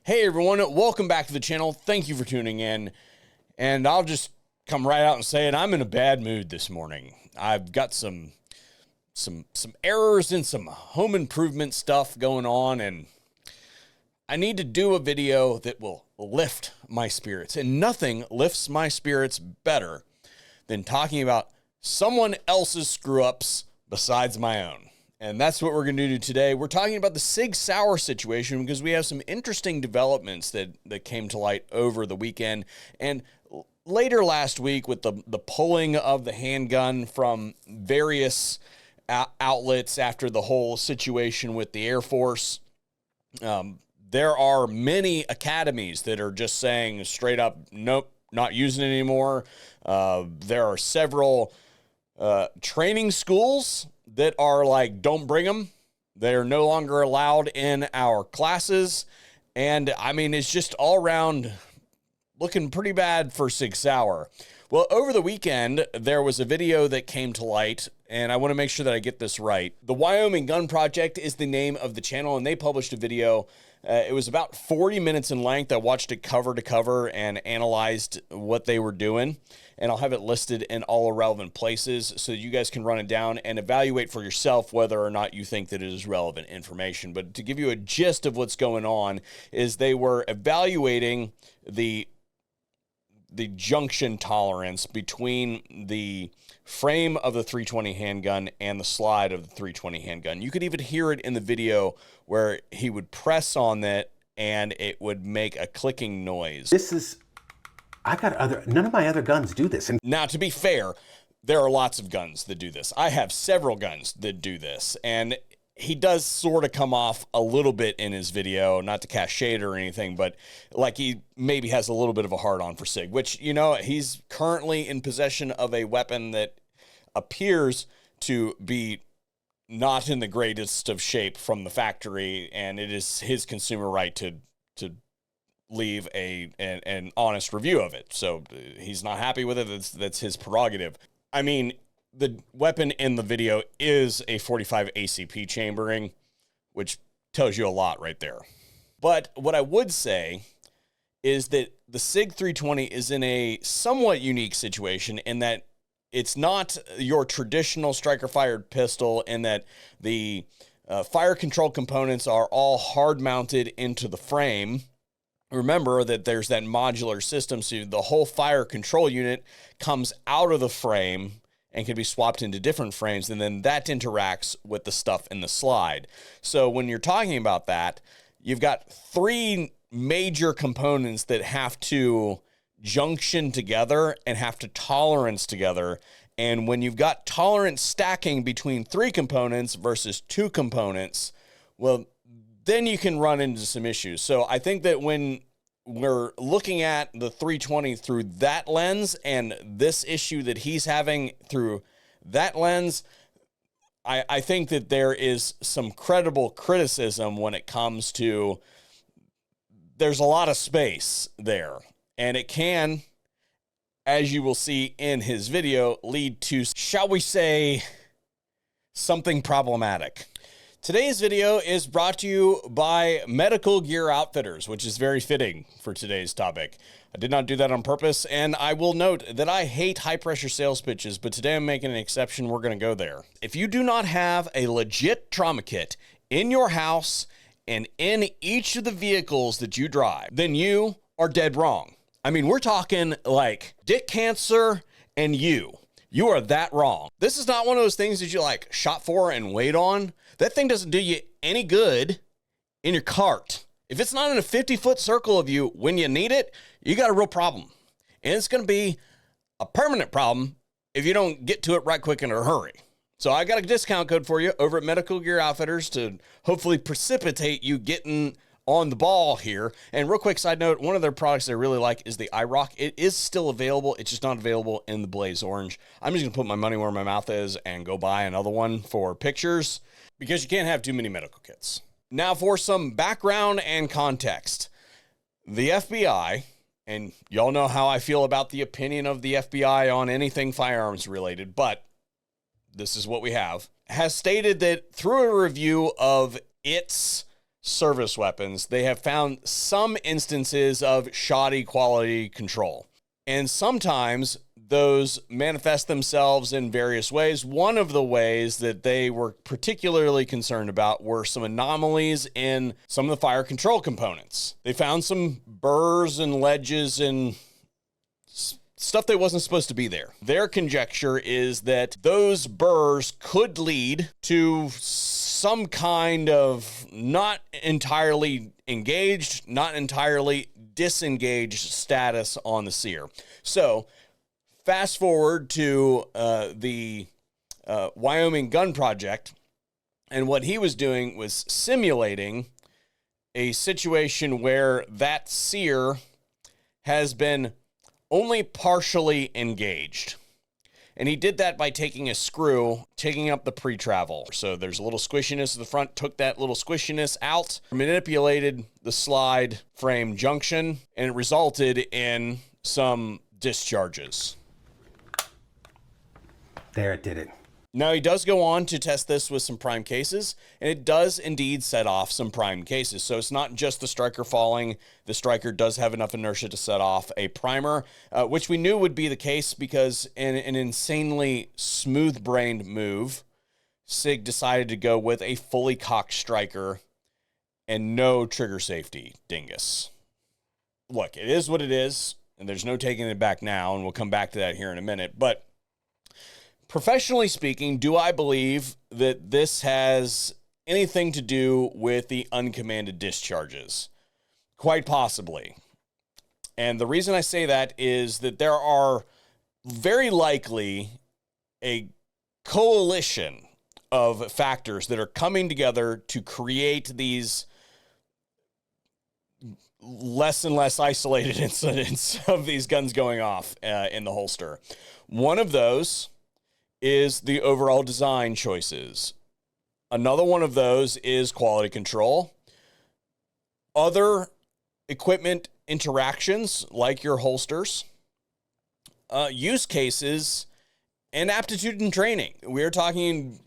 Hey everyone, welcome back to the channel. Thank you for tuning in. And I'll just come right out and say it. I'm in a bad mood this morning. I've got some errors and some home improvement stuff going on, and I need to do a video that will lift my spirits. And nothing lifts my spirits better than talking about someone else's screw-ups besides my own. And that's what we're going to do today. We're talking about the Sig Sauer situation because we have some interesting developments that came to light over the weekend. And later last week with the pulling of the handgun from various outlets after the whole situation with the Air Force, there are many academies that are just saying straight up, nope, not using it anymore. There are several training schools that are like, don't bring them. They're no longer allowed in our classes. And I mean, it's just all around looking pretty bad for Sig Sauer. Well, over the weekend, there was a video that came to light, and I want to make sure that I get this right. The Wyoming Gun Project is the name of the channel, and they published a video. It was about 40 minutes in length. I watched it cover to cover and analyzed what they were doing. And I'll have it listed in all relevant places so you guys can run it down and evaluate for yourself whether or not you think that it is relevant information. But to give you a gist of what's going on is they were evaluating the junction tolerance between the frame of the 320 handgun and the slide of the 320 handgun. You could even hear it in the video where he would press on that and it would make a clicking noise. None of my other guns do this. Now, to be fair, there are lots of guns that do this. I have several guns that do this, and he does sort of come off a little bit in his video, not to cast shade or anything, but like he maybe has a little bit of a hard-on for Sig, which, you know, he's currently in possession of a weapon that appears to be not in the greatest of shape from the factory, and it is his consumer right to leave an honest review of it. So he's not happy with it. That's his prerogative. I mean, the weapon in the video is a 45 ACP chambering, which tells you a lot right there. But what I would say is that the Sig 320 is in a somewhat unique situation in that it's not your traditional striker-fired pistol, in that the fire control components are all hard-mounted into the frame. Remember that there's that modular system, so the whole fire control unit comes out of the frame and can be swapped into different frames, and then that interacts with the stuff in the slide. So when you're talking about that, you've got three major components that have to junction together and have to tolerance together. And when you've got tolerance stacking between three components versus two components, well, then you can run into some issues. So I think that when we're looking at the 320 through that lens and this issue that he's having through that lens, I think that there is some credible criticism when it comes to there's a lot of space there. And it can, as you will see in his video, lead to, shall we say, something problematic. Today's video is brought to you by Medical Gear Outfitters, which is very fitting for today's topic. I did not do that on purpose, and I will note that I hate high-pressure sales pitches, but today I'm making an exception. We're going to go there. If you do not have a legit trauma kit in your house and in each of the vehicles that you drive, then you are dead wrong. I mean, we're talking like dick cancer and you. You are that wrong. This is not one of those things that you like shop for and wait on. That thing doesn't do you any good in your cart. If it's not in a 50-foot circle of you when you need it, you got a real problem. And it's going to be a permanent problem if you don't get to it right quick in a hurry. So I got a discount code for you over at Medical Gear Outfitters to hopefully precipitate you getting on the ball here. And real quick side note, one of their products I really like is the iRock. It is still available. It's just not available in the Blaze Orange. I'm just going to put my money where my mouth is and go buy another one for pictures because you can't have too many medical kits. Now for some background and context. The FBI, and y'all know how I feel about the opinion of the FBI on anything firearms related, but this is what we have, has stated that through a review of its service weapons, they have found some instances of shoddy quality control. And sometimes those manifest themselves in various ways. One of the ways that they were particularly concerned about were some anomalies in some of the fire control components. They found some burrs and ledges and stuff that wasn't supposed to be there. Their conjecture is that those burrs could lead to some kind of not entirely engaged, not entirely disengaged status on the sear. So fast forward to the Wyoming Gun Project, and what he was doing was simulating a situation where that sear has been only partially engaged. And he did that by taking a screw, taking up the pre-travel. So there's a little squishiness at the front, took that little squishiness out, manipulated the slide frame junction, and it resulted in some discharges. There, it did it. Now, he does go on to test this with some prime cases, and it does indeed set off some prime cases. So it's not just the striker falling. The striker does have enough inertia to set off a primer, which we knew would be the case because in an insanely smooth-brained move, Sig decided to go with a fully cocked striker and no trigger safety dingus. Look, it is what it is, and there's no taking it back now, and we'll come back to that here in a minute, but professionally speaking, do I believe that this has anything to do with the uncommanded discharges? Quite possibly. And the reason I say that is that there are very likely a coalition of factors that are coming together to create these less and less isolated incidents of these guns going off in the holster. One of those is the overall design choices. Another one of those is quality control. Other equipment interactions, like your holsters, use cases, and aptitude and training. We're talking,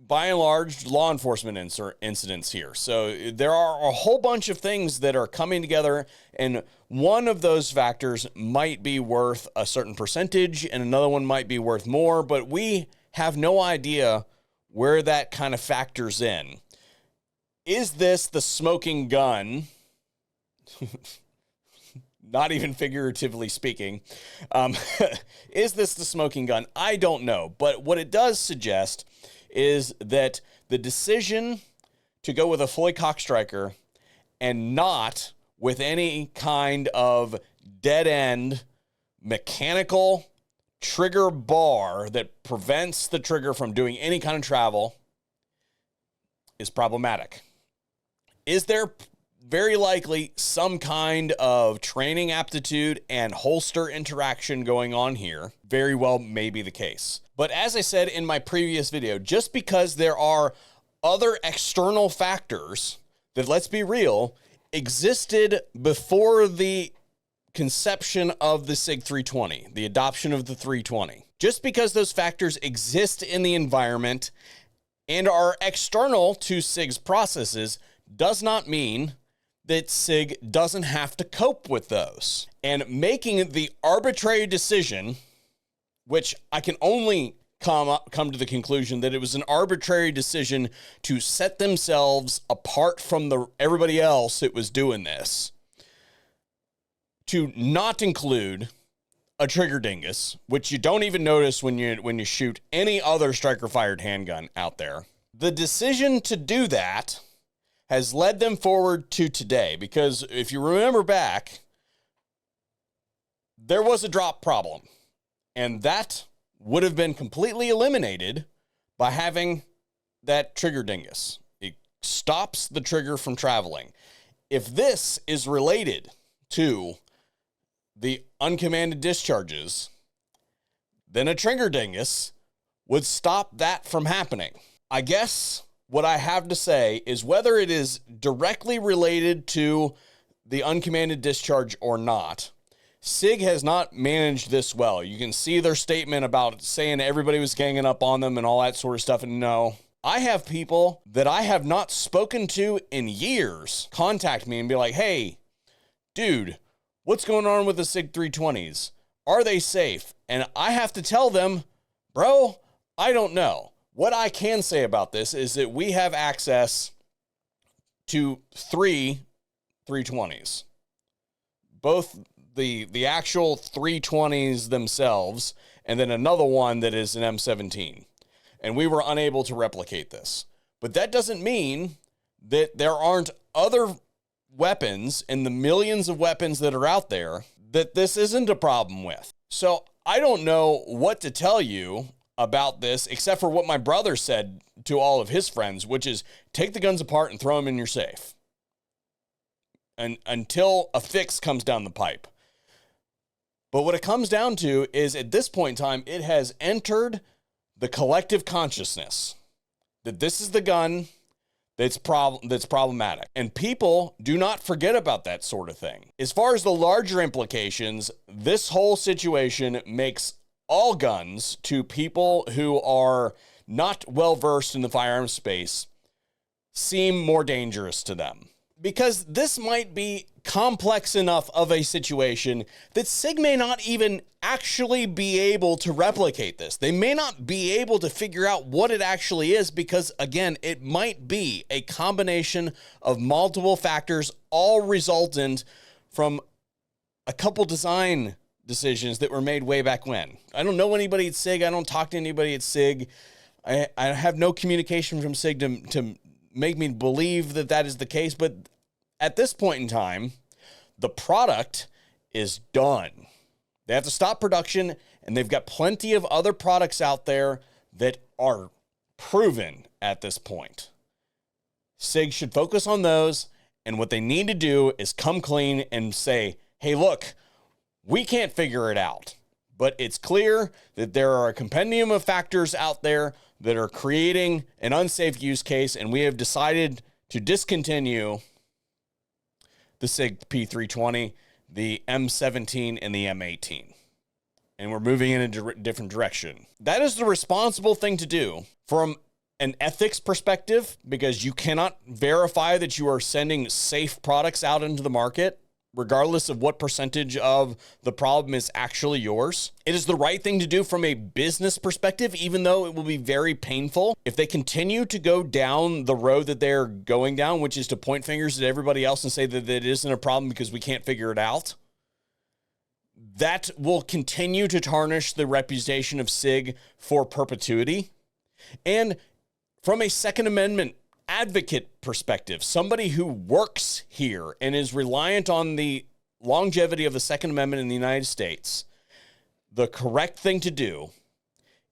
by and large, law enforcement incidents here. So there are a whole bunch of things that are coming together, and one of those factors might be worth a certain percentage, and another one might be worth more, but we have no idea where that kind of factors in. Is this the smoking gun? Not even figuratively speaking. Is this the smoking gun? I don't know, but what it does suggest is that the decision to go with a fully cocked striker and not with any kind of dead-end mechanical trigger bar that prevents the trigger from doing any kind of travel is problematic. Is there very likely some kind of training aptitude and holster interaction going on here? Very well may be the case. But as I said in my previous video, just because there are other external factors that, let's be real, existed before the conception of the Sig 320, the adoption of the 320. Just because those factors exist in the environment and are external to Sig's processes does not mean that Sig doesn't have to cope with those. And making the arbitrary decision, which I can only come to the conclusion that it was an arbitrary decision to set themselves apart from everybody else that was doing this, to not include a trigger dingus, which you don't even notice when you shoot any other striker-fired handgun out there. The decision to do that has led them forward to today, because if you remember back, there was a drop problem, and that would have been completely eliminated by having that trigger dingus. It stops the trigger from traveling. If this is related to the uncommanded discharges, then a trigger dingus would stop that from happening. I guess what I have to say is whether it is directly related to the uncommanded discharge or not, Sig has not managed this well. You can see their statement about saying everybody was ganging up on them and all that sort of stuff, and no, I have people that I have not spoken to in years contact me and be like, hey, dude, what's going on with the Sig 320s? Are they safe? And I have to tell them, bro, I don't know. What I can say about this is that we have access to 3 320s. Both the actual 320s themselves, and then another one that is an M17. And we were unable to replicate this. But that doesn't mean that there aren't other weapons in the millions of weapons that are out there that this isn't a problem with. So I don't know what to tell you about this, except for what my brother said to all of his friends, which is take the guns apart and throw them in your safe. And until a fix comes down the pipe. But what it comes down to is at this point in time, it has entered the collective consciousness that this is the gun that's problematic. And people do not forget about that sort of thing. As far as the larger implications, this whole situation makes all guns to people who are not well-versed in the firearms space seem more dangerous to them. Because this might be complex enough of a situation that SIG may not even actually be able to replicate this. They may not be able to figure out what it actually is because, again, it might be a combination of multiple factors, all resultant from a couple design decisions that were made way back when. I don't know anybody at SIG. I don't talk to anybody at SIG. I have no communication from SIG to make me believe that that is the case. But at this point in time, the product is done. They have to stop production, and they've got plenty of other products out there that are proven at this point. SIG should focus on those, and what they need to do is come clean and say, hey, look, we can't figure it out, but it's clear that there are a compendium of factors out there that are creating an unsafe use case, and we have decided to discontinue the SIG P320, the M17, and the M18. And we're moving in a different direction. That is the responsible thing to do from an ethics perspective, because you cannot verify that you are sending safe products out into the market, regardless of what percentage of the problem is actually yours. It is the right thing to do from a business perspective, even though it will be very painful. If they continue to go down the road that they're going down, which is to point fingers at everybody else and say that it isn't a problem because we can't figure it out, that will continue to tarnish the reputation of SIG for perpetuity. And from a Second Amendment advocate perspective, somebody who works here and is reliant on the longevity of the Second Amendment in the United States, the correct thing to do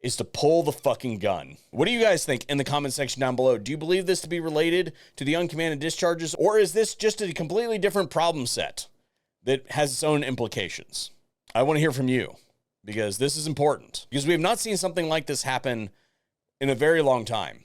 is to pull the fucking gun. What do you guys think in the comment section down below? Do you believe this to be related to the uncommanded discharges, or is this just a completely different problem set that has its own implications? I want to hear from you, because this is important, because we have not seen something like this happen in a very long time.